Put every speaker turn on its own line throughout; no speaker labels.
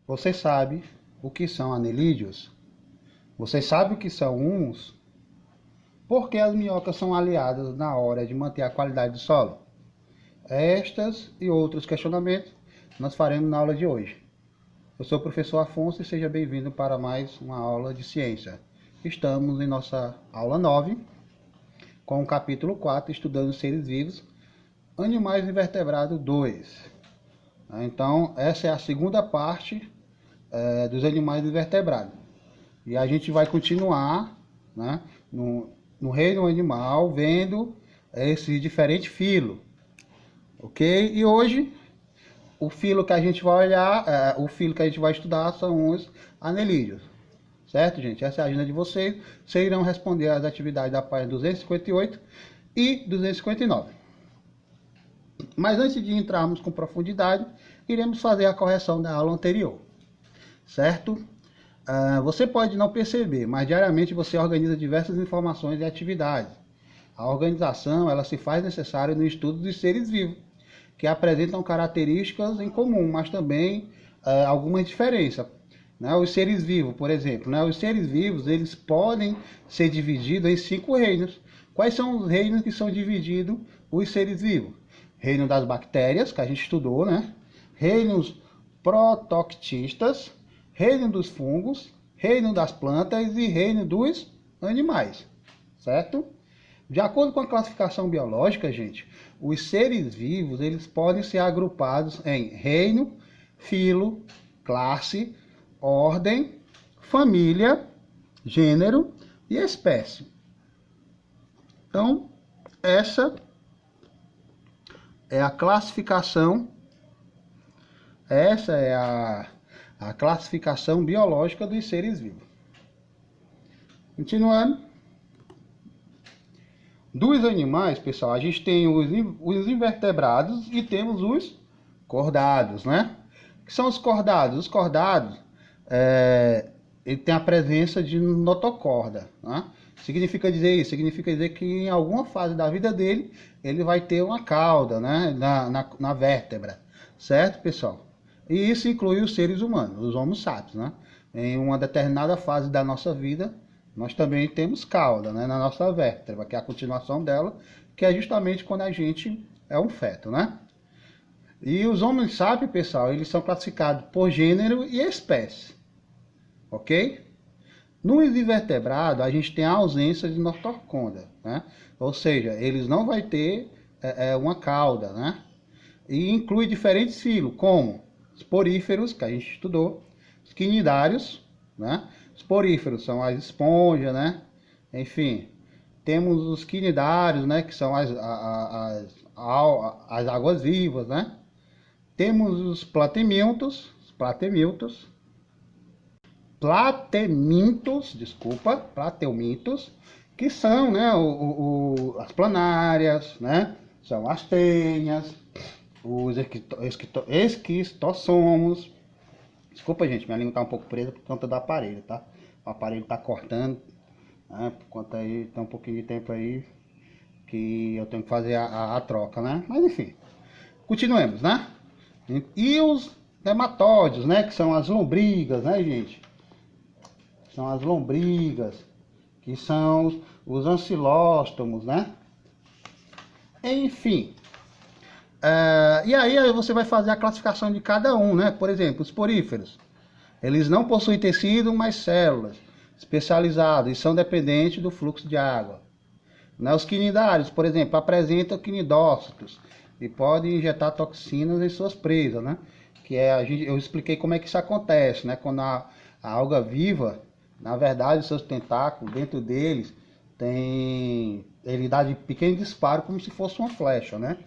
Você sabe o que são anelídeos? Você sabe o que são humus? Por que as minhocas são aliadas na hora de manter a qualidade do solo? Estas e outros questionamentos nós faremos na aula de hoje. Eu sou o professor Afonso e seja bem-vindo para mais uma aula de ciência. Estamos em nossa aula 9, com o capítulo 4, estudando seres vivos, animais invertebrados 2. Então, essa é a segunda parte dos animais invertebrados. E a gente vai continuar, né, no reino animal, vendo esses diferentes filos. Ok? E hoje, o filo que a gente vai olhar, o filo que a gente vai estudar são os anelídeos. Certo, gente? Essa é a agenda de vocês. Vocês irão responder às atividades da página 258 e 259. Mas antes de entrarmos com profundidade, iremos fazer a correção da aula anterior. Certo? Você pode não perceber, mas diariamente você organiza diversas informações e atividades. A organização ela se faz necessária no estudo dos seres vivos, que apresentam características em comum, mas também algumas diferenças. Né? Os seres vivos, por exemplo, né? Os seres vivos eles podem ser divididos em 5 reinos. Quais são os reinos que são divididos os seres vivos? Reino das bactérias, que a gente estudou, né? Reinos protoctistas, reino dos fungos, reino das plantas e reino dos animais, certo? De acordo com a classificação biológica, gente, os seres vivos eles podem ser agrupados em reino, filo, classe, ordem, família, gênero e espécie. Então, essa é a classificação, a classificação biológica dos seres vivos. Continuando. Dos animais, pessoal, a gente tem os invertebrados e temos os cordados, né? O que são os cordados? Os cordados, ele tem a presença de notocorda, né? Significa dizer isso? Significa dizer que em alguma fase da vida dele, ele vai ter uma cauda, né? na vértebra, certo, pessoal? E isso inclui os seres humanos, os Homo sapiens, né? Em uma determinada fase da nossa vida, nós também temos cauda, né, na nossa vértebra, que é a continuação dela, que é justamente quando a gente é um feto, né? E os Homo sapiens, pessoal, eles são classificados por gênero e espécie, ok? Nos invertebrados, a gente tem a ausência de notoconda, né? Ou seja, eles não vão ter uma cauda, né? E inclui diferentes filos, como os poríferos, que a gente estudou, os quinidários, né? Os poríferos são as esponjas, né? Enfim, temos os quinidários, né? Que são as águas vivas, né? Temos os platemintos, que são, né? As planárias, né? São as tenhas, os esquistossomos. Desculpa, gente, minha língua tá um pouco presa por conta do aparelho, tá? O aparelho tá cortando, né? Por conta aí, tá um pouquinho de tempo aí que eu tenho que fazer a troca, né? Mas enfim, continuemos, né? E os nematóides, né? Que são as lombrigas, né, gente? São as lombrigas, que são os ancilóstomos, né? Enfim. E aí você vai fazer a classificação de cada um, né? Por exemplo, os poríferos. Eles não possuem tecido, mas células especializadas e são dependentes do fluxo de água. Né? Os quinidários, por exemplo, apresentam quinidócitos e podem injetar toxinas em suas presas, né? Eu expliquei como é que isso acontece, né? Quando a alga viva, na verdade, os seus tentáculos, dentro deles, ele dá de pequeno disparo como se fosse uma flecha, né?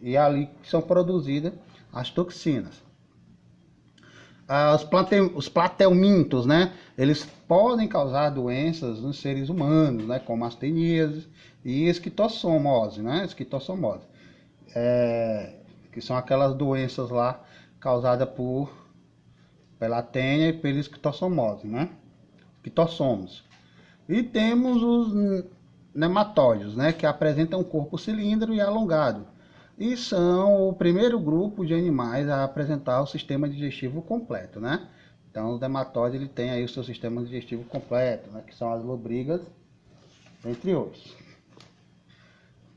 E ali são produzidas as toxinas. Os platelmintos, né? Eles podem causar doenças nos seres humanos, né? Como asteníase e esquistossomose, né? Esquistossomose. Que são aquelas doenças lá causadas pela tênia e pela esquistossomose, né? Esquistossomos. E temos os nematóides, né? Que apresentam um corpo cilíndrico e alongado. e são o primeiro grupo de animais a apresentar o sistema digestivo completo, né? Então o nematóide ele tem aí o seu sistema digestivo completo, né? Que são as lombrigas, entre outros.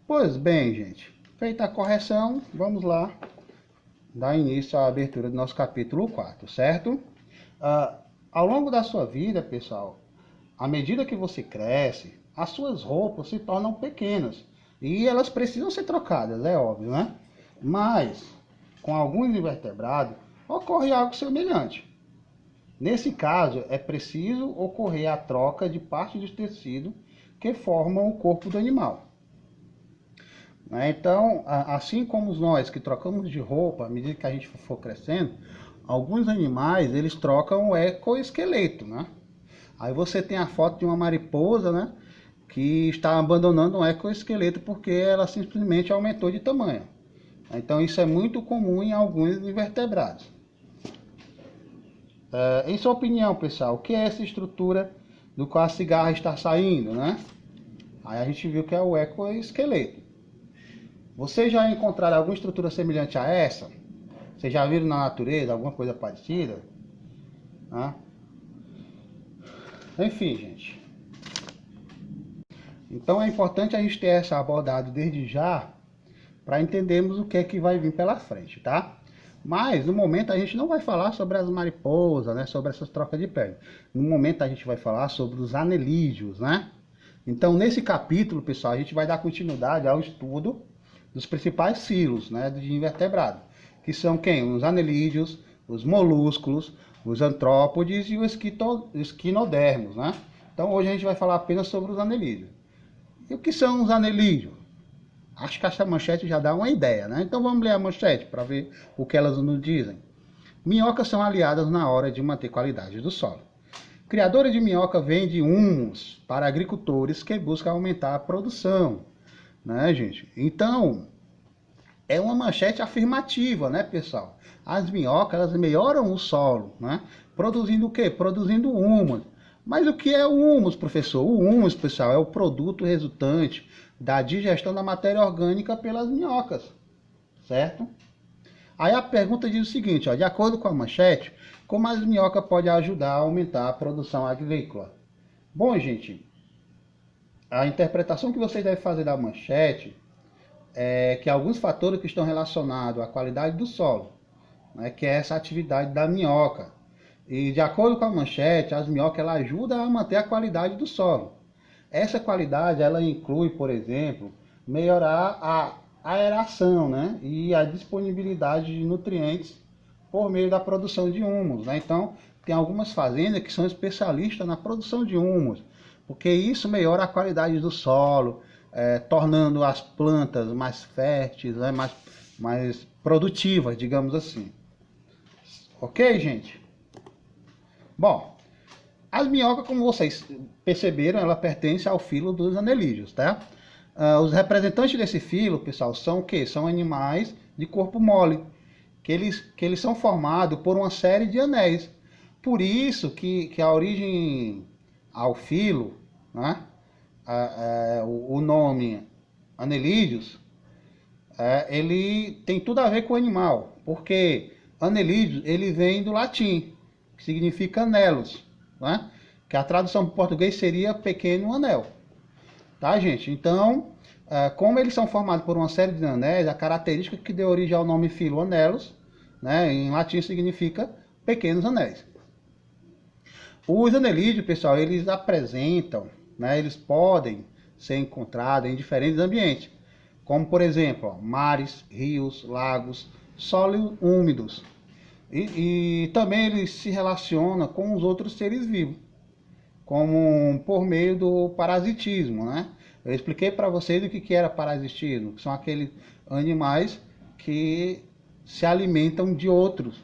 Pois bem, gente, feita a correção, vamos lá dar início à abertura do nosso capítulo 4, certo? Ao longo da sua vida, pessoal, à medida que você cresce, as suas roupas se tornam pequenas e elas precisam ser trocadas, é óbvio, né? Mas, com alguns invertebrados, ocorre algo semelhante. Nesse caso, é preciso ocorrer a troca de partes do tecido que formam o corpo do animal. Então, assim como nós que trocamos de roupa à medida que a gente for crescendo, alguns animais eles trocam o exoesqueleto, né? Aí você tem a foto de uma mariposa, né, que está abandonando um exoesqueleto porque ela simplesmente aumentou de tamanho. Então isso é muito comum em alguns invertebrados. Em sua opinião, pessoal, o que é essa estrutura do qual a cigarra está saindo, né? Aí a gente viu que é o exoesqueleto. Vocês já encontraram alguma estrutura semelhante a essa? Vocês já viram na natureza alguma coisa parecida? Enfim, gente. Então é importante a gente ter essa abordada desde já para entendermos o que é que vai vir pela frente, tá? Mas no momento a gente não vai falar sobre as mariposas, né? Sobre essas trocas de pele. No momento a gente vai falar sobre os anelídeos, né? Então nesse capítulo, pessoal, a gente vai dar continuidade ao estudo dos principais filos, né, de invertebrado, que são quem? Os anelídeos, os molúsculos, os antrópodes e os esquinodermos, né? Então hoje a gente vai falar apenas sobre os anelídeos. E o que são os anelídeos? Acho que essa manchete já dá uma ideia, né? Então vamos ler a manchete para ver o que elas nos dizem. Minhocas são aliadas na hora de manter qualidade do solo. Criadores de minhoca vendem humus para agricultores que buscam aumentar a produção, né, gente? Então, é uma manchete afirmativa, né, pessoal? As minhocas, elas melhoram o solo, né? Produzindo o quê? Produzindo humus. Mas o que é o humus, professor? O humus, pessoal, é o produto resultante da digestão da matéria orgânica pelas minhocas, certo? Aí a pergunta diz o seguinte, ó, de acordo com a manchete, como as minhocas podem ajudar a aumentar a produção agrícola? Bom, gente, a interpretação que vocês devem fazer da manchete é que alguns fatores que estão relacionados à qualidade do solo, né, que é essa atividade da minhoca. E de acordo com a manchete, as minhocas ela ajudam a manter a qualidade do solo. Essa qualidade ela inclui, por exemplo, melhorar a aeração, né, e a disponibilidade de nutrientes por meio da produção de humus, né? Então, tem algumas fazendas que são especialistas na produção de humus, porque isso melhora a qualidade do solo, tornando as plantas mais férteis, né, mais produtivas, digamos assim. Ok, gente? Bom, as minhocas, como vocês perceberam, ela pertence ao filo dos anelídeos, tá? Os representantes desse filo, pessoal, são o quê? São animais de corpo mole, que eles são formados por uma série de anéis. Por isso que a origem ao filo, né? O nome anelídeos, ele tem tudo a ver com o animal, porque anelídeos ele vem do latim, que significa anelos, né? Que a tradução para o português seria pequeno anel, tá, gente? Então, como eles são formados por uma série de anéis, a característica que deu origem ao nome filo anelos, né, em latim significa pequenos anéis. Os anelídeos, pessoal, eles apresentam, né, eles podem ser encontrados em diferentes ambientes, como por exemplo, ó, mares, rios, lagos, solos úmidos. E também eles se relacionam com os outros seres vivos, como por meio do parasitismo, né? Eu expliquei para vocês o que era parasitismo, que são aqueles animais que se alimentam de outros,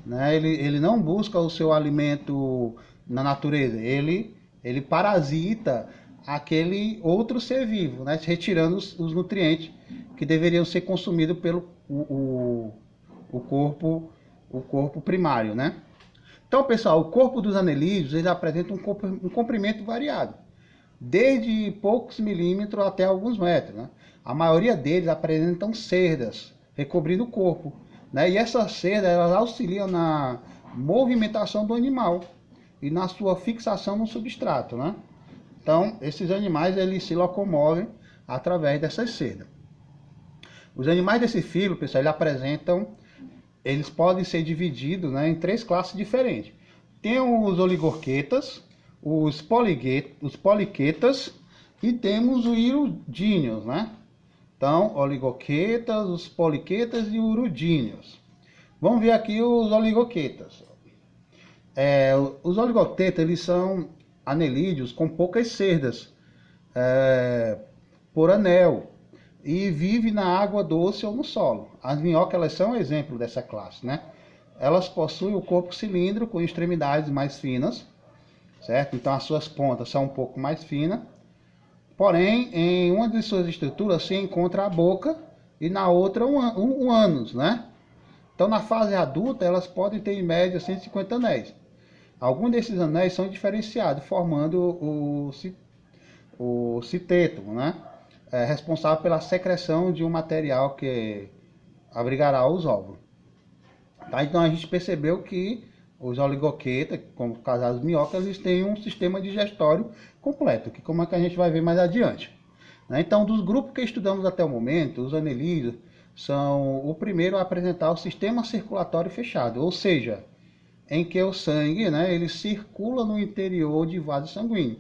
né? Ele não busca o seu alimento na natureza, ele parasita aquele outro ser vivo, né? Retirando os nutrientes que deveriam ser consumidos pelo o corpo primário, né? Então, pessoal, o corpo dos anelídeos ele apresenta um comprimento variado, desde poucos milímetros até alguns metros, né? a maioria deles apresentam cerdas recobrindo o corpo, né? E essas cerdas elas auxiliam na movimentação do animal e na sua fixação no substrato, né? Então, esses animais eles se locomovem através dessas cerdas. Os animais desse filo, pessoal, eles podem ser divididos, né, em 3 classes diferentes. Tem os oligorquetas, os poliquetas e temos os hirudíneos, né? Então, oligorquetas, os poliquetas e os hirudíneos. Vamos ver aqui os oligorquetas. Os oligorquetas, eles são anelídeos com poucas cerdas por anel e vive na água doce ou no solo. As minhocas elas são um exemplo dessa classe, né? Elas possuem o corpo cilíndrico com extremidades mais finas, certo? Então as suas pontas são um pouco mais finas. Porém, em uma de suas estruturas se encontra a boca e na outra um ânus, né? Então na fase adulta elas podem ter em média 150 anéis. Alguns desses anéis são diferenciados, formando o citeto, né? Responsável pela secreção de um material que abrigará os óvulos. Tá? Então a gente percebeu que os oligorquetas, como casados minhocas, eles têm um sistema digestório completo, que como é que a gente vai ver mais adiante. Né? Então, dos grupos que estudamos até o momento, os anelídeos são o primeiro a apresentar o sistema circulatório fechado, ou seja, em que o sangue, né, ele circula no interior de vaso sanguíneo.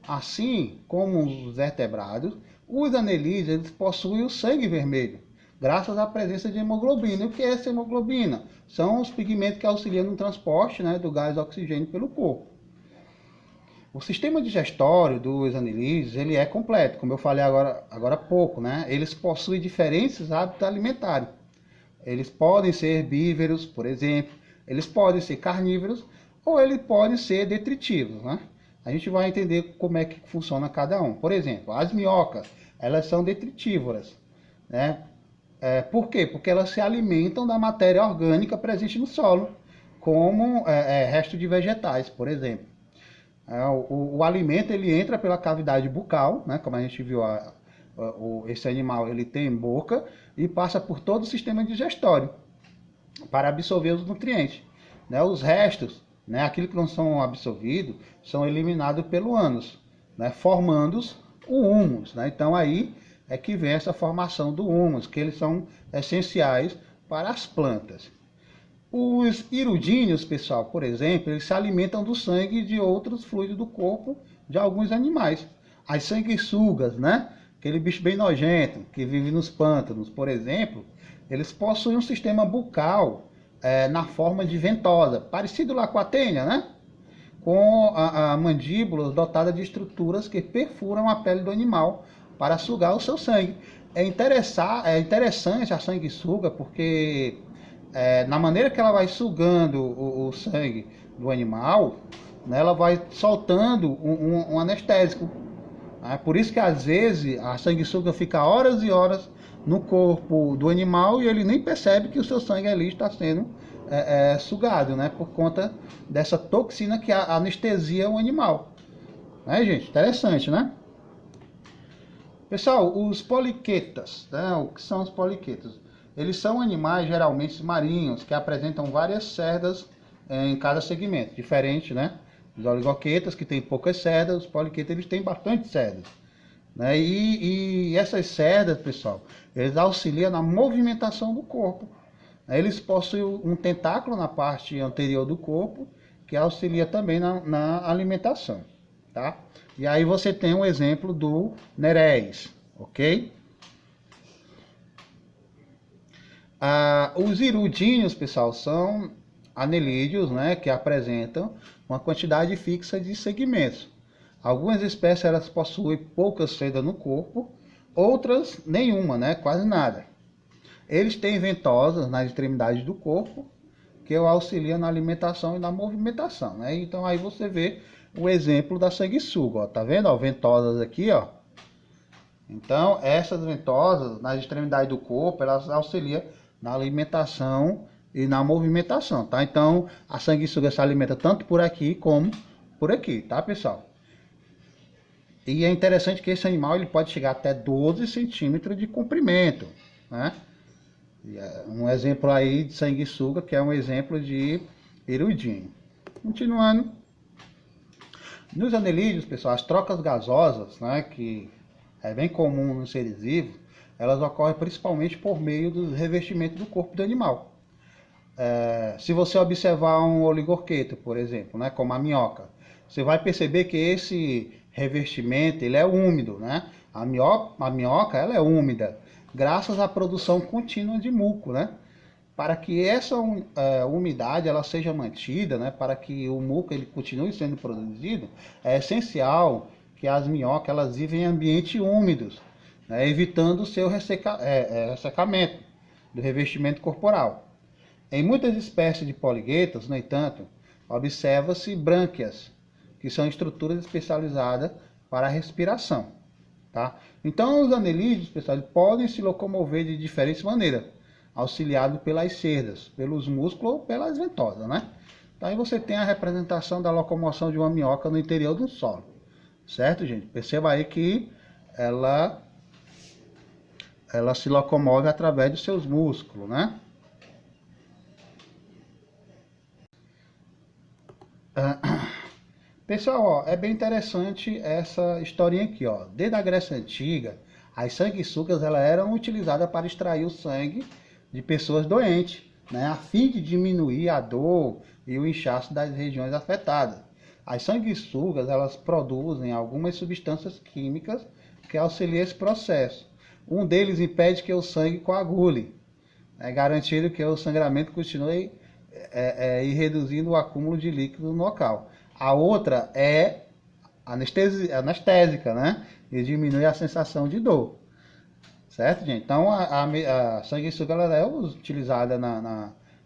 Assim como os vertebrados, os anelídeos eles possuem o sangue vermelho, graças à presença de hemoglobina. E o que é essa hemoglobina? São os pigmentos que auxiliam no transporte, né, do gás oxigênio pelo corpo. O sistema digestório dos anelídeos ele é completo, como eu falei agora há pouco, né? Eles possuem diferentes hábitos alimentares. Eles podem ser herbívoros, por exemplo, eles podem ser carnívoros ou eles podem ser detritivos, né? A gente vai entender como é que funciona cada um. Por exemplo, as minhocas, elas são detritívoras, né? Por quê? Porque elas se alimentam da matéria orgânica presente no solo, como resto de vegetais, por exemplo. O alimento ele entra pela cavidade bucal, né? Como a gente viu, esse animal ele tem boca e passa por todo o sistema digestório para absorver os nutrientes. Né? Os restos, né? Aquilo que não são absorvidos, são eliminados pelo ânus, né? Formando o húmus. Né? Então aí é que vem essa formação do húmus, que eles são essenciais para as plantas. Os hirudíneos, pessoal, por exemplo, eles se alimentam do sangue e de outros fluidos do corpo de alguns animais. As sanguessugas, né? Aquele bicho bem nojento que vive nos pântanos, por exemplo, eles possuem um sistema bucal na forma de ventosa, parecido lá com a tênia, né? Com a mandíbula dotada de estruturas que perfuram a pele do animal para sugar o seu sangue. É interessante a sanguessuga porque na maneira que ela vai sugando o sangue do animal, né, ela vai soltando um anestésico. Por isso que às vezes a sanguessuga fica horas e horas no corpo do animal e ele nem percebe que o seu sangue ali está sendo sugado, né, por conta dessa toxina que anestesia o animal. Né, gente? Interessante, né? Pessoal, os poliquetas, né, o que são os poliquetas? Eles são animais geralmente marinhos, que apresentam várias cerdas em cada segmento, diferente, né? Os oligorquetas, que têm poucas cerdas, os poliquetas, eles têm bastante cerdas. Né? E essas cerdas, pessoal, eles auxiliam na movimentação do corpo. Eles possuem um tentáculo na parte anterior do corpo, que auxilia também na alimentação. Tá? E aí você tem um exemplo do Nereis, ok? Os hirudíneos, pessoal, são anelídeos, né, que apresentam uma quantidade fixa de segmentos. Algumas espécies elas possuem poucas cerdas no corpo, outras nenhuma, né, quase nada. Eles têm ventosas nas extremidades do corpo, que auxiliam na alimentação e na movimentação. Né? Então aí você vê o exemplo da sanguessuga, ó, tá vendo? Ó, ventosas aqui, ó. Então essas ventosas nas extremidades do corpo, elas auxiliam na alimentação e na movimentação, tá? Então, a sanguessuga se alimenta tanto por aqui como por aqui, tá, pessoal? E é interessante que esse animal ele pode chegar até 12 centímetros de comprimento, né? Um exemplo aí de sanguessuga, que é um exemplo de erudinho. Continuando. Nos anelídeos, pessoal, as trocas gasosas, né, que é bem comum nos seres vivos, elas ocorrem principalmente por meio do revestimento do corpo do animal. Se você observar um oligorqueto, por exemplo, né, como a minhoca, você vai perceber que esse revestimento ele é úmido, né? A minhoca ela é úmida, graças à produção contínua de muco, né? Para que essa umidade ela seja mantida, né? Para que o muco ele continue sendo produzido, é essencial que as minhocas elas vivem em ambientes úmidos, né? Evitando o seu ressecamento do revestimento corporal. Em muitas espécies de poliguetas, no entanto, observa-se brânquias, que são estruturas especializadas para a respiração. Tá? Então, os anelídeos, pessoal, podem se locomover de diferentes maneiras, auxiliados pelas cerdas, pelos músculos ou pelas ventosas. Né? Então, aí você tem a representação da locomoção de uma minhoca no interior do solo. Certo, gente? Perceba aí que ela se locomove através dos seus músculos, né? Pessoal, ó, é bem interessante essa historinha aqui, ó. Desde a Grécia Antiga, as sanguessugas elas eram utilizadas para extrair o sangue de pessoas doentes, né, a fim de diminuir a dor e o inchaço das regiões afetadas. As sanguessugas elas produzem algumas substâncias químicas que auxiliam esse processo. Um deles impede que o sangue coagule, garantindo que o sangramento continue e reduzindo o acúmulo de líquido no local. A outra é anestésica, né? E diminui a sensação de dor. Certo, gente? Então, a sanguessuga ela é utilizada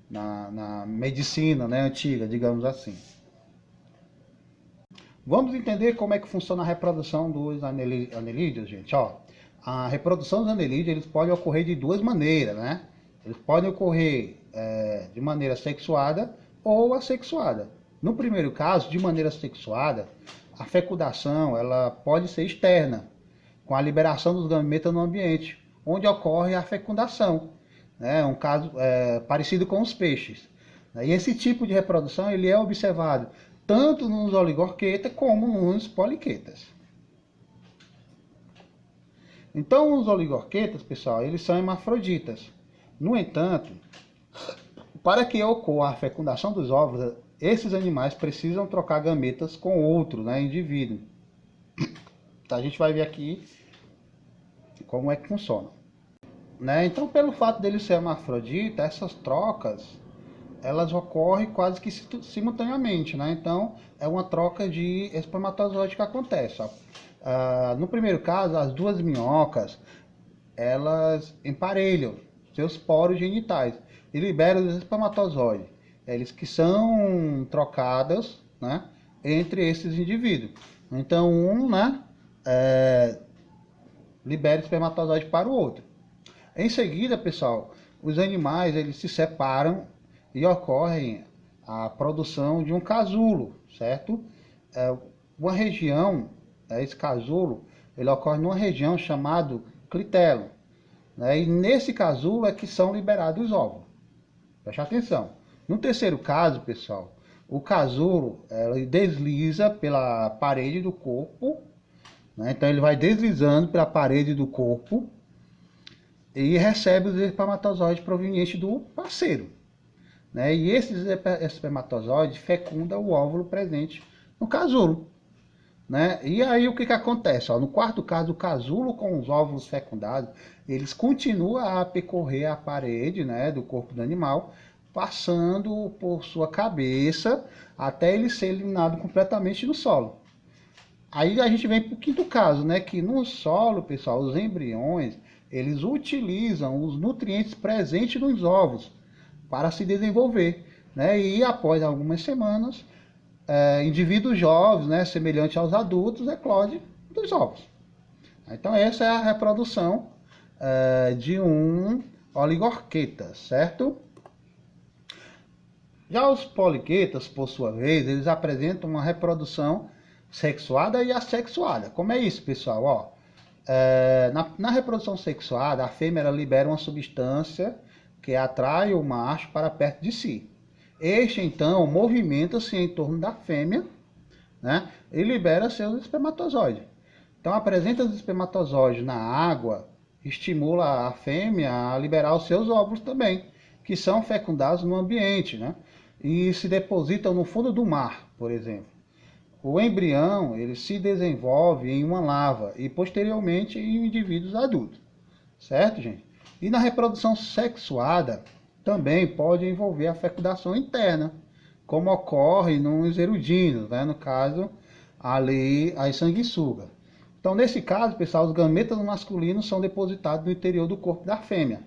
na medicina, né, antiga, digamos assim. Vamos entender como é que funciona a reprodução dos anelídeos, gente. Ó, a reprodução dos anelídeos eles podem ocorrer de duas maneiras, né? Eles podem ocorrer de maneira sexuada ou assexuada. No primeiro caso, de maneira sexuada, a fecundação ela pode ser externa, com a liberação dos gametas no ambiente, onde ocorre a fecundação. É um caso parecido com os peixes. E esse tipo de reprodução ele é observado tanto nos oligorquetas como nos poliquetas. Então, os oligorquetas, pessoal, eles são hermafroditas. No entanto, para que ocorra a fecundação dos ovos, esses animais precisam trocar gametas com outro, né, indivíduo. Então, a gente vai ver aqui como é que funciona. Né? Então, pelo fato dele ser hermafrodita, essas trocas elas ocorrem quase que simultaneamente, né? Então, é uma troca de espermatozoide que acontece. Ó. No primeiro caso, as duas minhocas, elas emparelham seus poros genitais e liberam os espermatozoides, eles que são trocados, né, entre esses indivíduos. Então, um, né, libera o espermatozoide para o outro. Em seguida, pessoal, os animais eles se separam e ocorre a produção de um casulo, certo? Uma região, esse casulo, ele ocorre numa região chamada clitelo, né? E nesse casulo é que são liberados os ovos. Preste atenção. No terceiro caso, pessoal, o casulo ele desliza pela parede do corpo, né? Então ele vai deslizando pela parede do corpo e recebe os espermatozoides provenientes do parceiro. Né? E esses espermatozoides fecundam o óvulo presente no casulo. Né? E aí o que acontece? Ó, no quarto caso, o casulo com os óvulos fecundados, eles continuam a percorrer a parede, né, do corpo do animal, passando por sua cabeça até ele ser eliminado completamente no solo. Aí a gente vem para o quinto caso, né, que no solo, pessoal, os embriões, eles utilizam os nutrientes presentes nos ovos para se desenvolver, né? E após algumas semanas, indivíduos jovens, né, semelhantes aos adultos, eclodem dos ovos. Então essa é a reprodução de um oligorqueta, certo? Já os poliquetas, por sua vez, eles apresentam uma reprodução sexuada e assexuada. Como é isso, pessoal? Ó, na reprodução sexuada, a fêmea ela libera uma substância que atrai o macho para perto de si. Este, então, movimenta-se em torno da fêmea, né, e libera seus espermatozoides. Então, a presença dos espermatozoides na água estimula a fêmea a liberar os seus óvulos também, que são fecundados no ambiente, né, e se depositam no fundo do mar, por exemplo. O embrião ele se desenvolve em uma larva e posteriormente em indivíduos adultos, certo, gente? E na reprodução sexuada também pode envolver a fecundação interna, como ocorre nos erudinos, né? No caso, ali as sanguessugas. Então, nesse caso, pessoal, os gametas masculinos são depositados no interior do corpo da fêmea,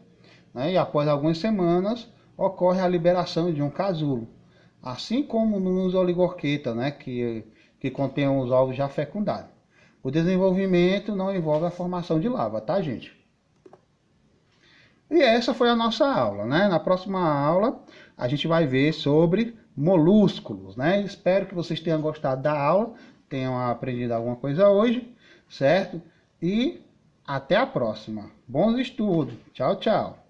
né? E após algumas semanas, ocorre a liberação de um casulo. Assim como nos oligorquetas, né? Que contém os ovos já fecundados. O desenvolvimento não envolve a formação de larva, tá, gente? E essa foi a nossa aula, né? Na próxima aula, a gente vai ver sobre molúsculos, né? Espero que vocês tenham gostado da aula, tenham aprendido alguma coisa hoje, certo? E até a próxima. Bons estudos. Tchau, tchau.